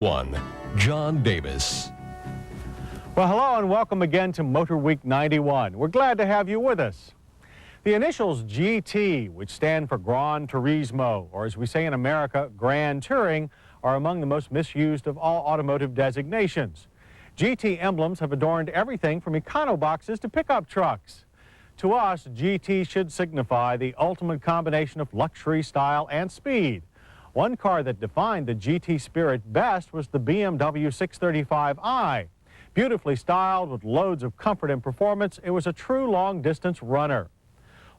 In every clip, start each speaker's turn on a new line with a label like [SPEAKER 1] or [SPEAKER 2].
[SPEAKER 1] 1. John Davis.
[SPEAKER 2] Well, hello and welcome again to MotorWeek 91. We're glad to have you with us. The initials GT, which stand for Gran Turismo, or as we say in America, Grand Touring, are among the most misused of all automotive designations. GT emblems have adorned everything from econo-boxes to pickup trucks. To us, GT should signify the ultimate combination of luxury, style, and speed. One car that defined the GT spirit best was the BMW 850i. Beautifully styled with loads of comfort and performance, it was a true long-distance runner.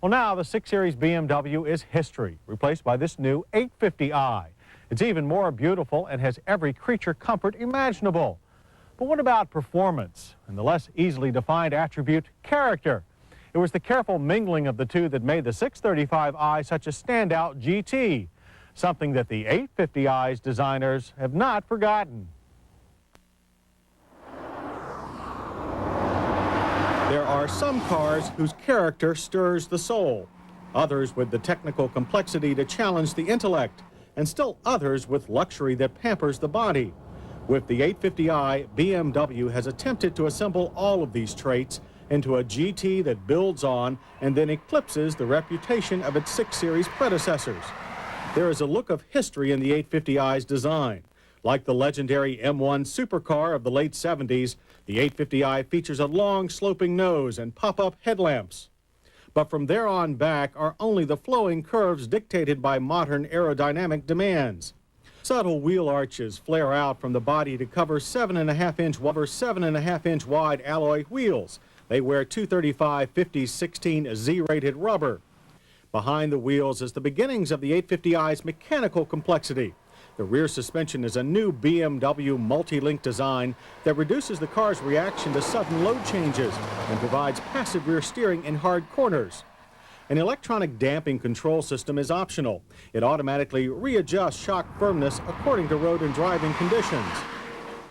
[SPEAKER 2] Well, now the 6 Series BMW is history, replaced by this new 850i. It's even more beautiful and has every creature comfort imaginable. But what about performance and the less easily defined attribute, character? It was the careful mingling of the two that made the 635i such a standout GT. Something that the 850i's designers have not forgotten. There are some cars whose character stirs the soul, others with the technical complexity to challenge the intellect, and still others with luxury that pampers the body. With the 850i, BMW has attempted to assemble all of these traits into a GT that builds on and then eclipses the reputation of its 6 Series predecessors. There is a look of history in the 850i's design. Like the legendary M1 supercar of the late 70s, the 850i features a long sloping nose and pop-up headlamps. But from there on back are only the flowing curves dictated by modern aerodynamic demands. Subtle wheel arches flare out from the body to cover 7.5-inch wide alloy wheels. They wear 235/50/16 Z-rated rubber. Behind the wheels is the beginnings of the 850i's mechanical complexity. The rear suspension is a new BMW multi-link design that reduces the car's reaction to sudden load changes and provides passive rear steering in hard corners. An electronic damping control system is optional. It automatically readjusts shock firmness according to road and driving conditions.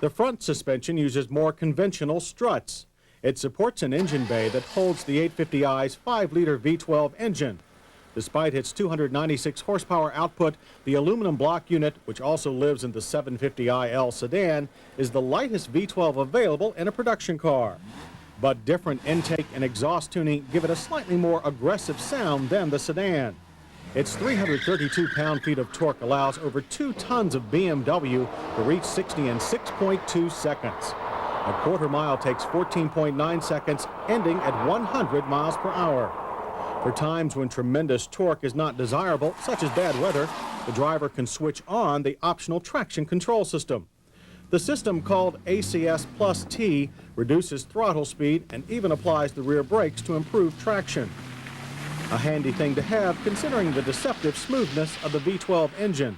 [SPEAKER 2] The front suspension uses more conventional struts. It supports an engine bay that holds the 850i's 5-liter V12 engine. Despite its 296 horsepower output, the aluminum block unit, which also lives in the 750iL sedan, is the lightest V12 available in a production car. But different intake and exhaust tuning give it a slightly more aggressive sound than the sedan. Its 332 pound-feet of torque allows over 2 tons of BMW to reach 60 in 6.2 seconds. A quarter mile takes 14.9 seconds, ending at 100 miles per hour. For times when tremendous torque is not desirable, such as bad weather, the driver can switch on the optional traction control system. The system, called ACS Plus T, reduces throttle speed and even applies the rear brakes to improve traction. A handy thing to have considering the deceptive smoothness of the V12 engine.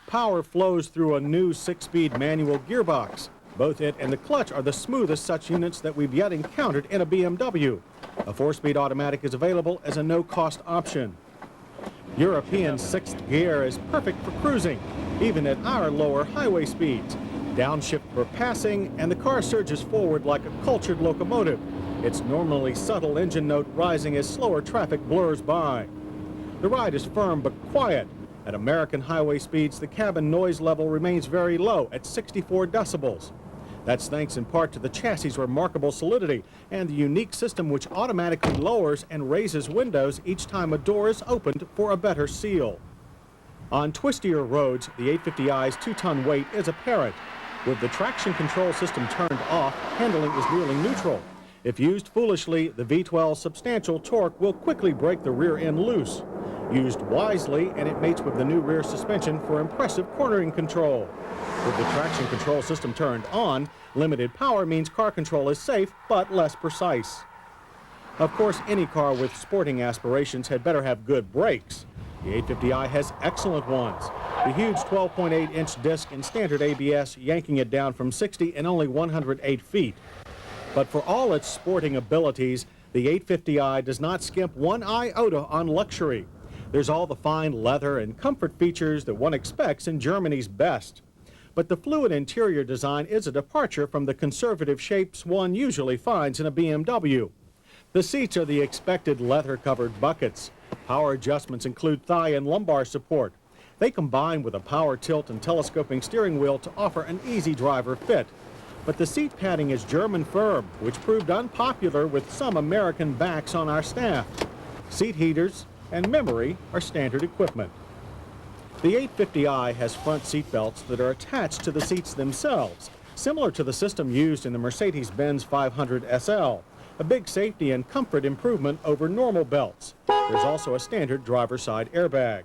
[SPEAKER 2] Power flows through a new 6-speed manual gearbox. Both it and the clutch are the smoothest such units that we've yet encountered in a BMW. A 4-speed automatic is available as a no-cost option. European 6th gear is perfect for cruising, even at our lower highway speeds. Downshift for passing, and the car surges forward like a cultured locomotive, its normally subtle engine note rising as slower traffic blurs by. The ride is firm but quiet. At American highway speeds, the cabin noise level remains very low at 64 decibels. That's thanks in part to the chassis' remarkable solidity and the unique system which automatically lowers and raises windows each time a door is opened for a better seal. On twistier roads, the 850i's 2-ton weight is apparent. With the traction control system turned off, handling is nearly neutral. If used foolishly, the V12's substantial torque will quickly break the rear end loose. Used wisely, and it mates with the new rear suspension for impressive cornering control. With the traction control system turned on, limited power means car control is safe but less precise. Of course, any car with sporting aspirations had better have good brakes. The 850i has excellent ones. The huge 12.8-inch disc in standard ABS yanking it down from 60 in only 108 feet. But for all its sporting abilities, the 850i does not skimp one iota on luxury. There's all the fine leather and comfort features that one expects in Germany's best. But the fluid interior design is a departure from the conservative shapes one usually finds in a BMW. The seats are the expected leather-covered buckets. Power adjustments include thigh and lumbar support. They combine with a power tilt and telescoping steering wheel to offer an easy driver fit. But the seat padding is German firm, which proved unpopular with some American backs on our staff. Seat heaters and memory are standard equipment. The 850i has front seat belts that are attached to the seats themselves, similar to the system used in the Mercedes-Benz 500 SL, a big safety and comfort improvement over normal belts. There's also a standard driver's side airbag.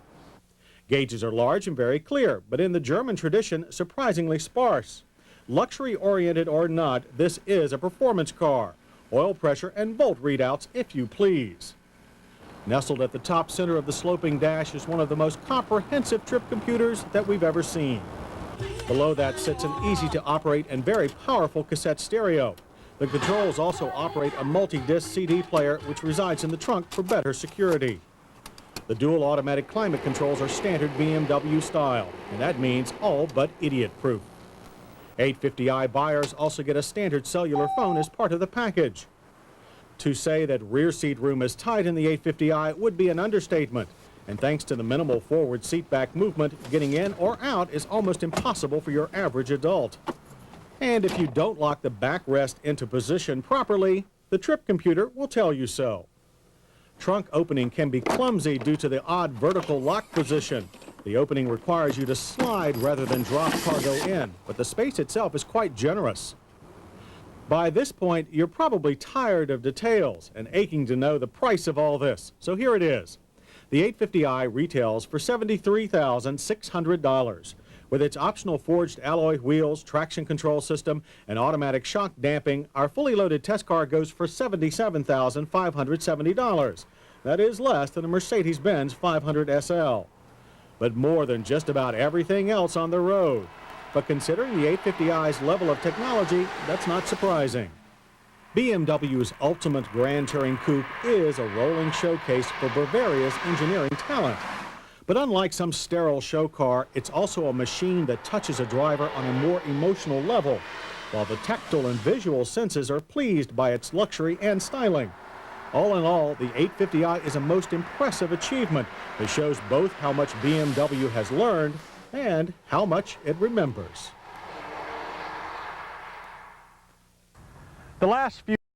[SPEAKER 2] Gauges are large and very clear, but in the German tradition, surprisingly sparse. Luxury-oriented or not, this is a performance car. Oil pressure and volt readouts, if you please. Nestled at the top center of the sloping dash is one of the most comprehensive trip computers that we've ever seen. Below that sits an easy-to-operate and very powerful cassette stereo. The controls also operate a multi-disc CD player, which resides in the trunk for better security. The dual automatic climate controls are standard BMW style, and that means all but idiot-proof. 850i buyers also get a standard cellular phone as part of the package. To say that rear seat room is tight in the 850i would be an understatement, and thanks to the minimal forward seat back movement, getting in or out is almost impossible for your average adult. And if you don't lock the backrest into position properly, the trip computer will tell you so. Trunk opening can be clumsy due to the odd vertical lock position. The opening requires you to slide rather than drop cargo in, but the space itself is quite generous. By this point, you're probably tired of details and aching to know the price of all this, so here it is. The 850i retails for $73,600. With its optional forged alloy wheels, traction control system, and automatic shock damping, our fully loaded test car goes for $77,570. That is less than a Mercedes-Benz 500 SL. But more than just about everything else on the road. But considering the 850i's level of technology, that's not surprising. BMW's ultimate Grand Touring Coupe is a rolling showcase for Bavaria's engineering talent. But unlike some sterile show car, it's also a machine that touches a driver on a more emotional level, while the tactile and visual senses are pleased by its luxury and styling. All in all, the 850i is a most impressive achievement that shows both how much BMW has learned and how much it remembers.
[SPEAKER 3] The last few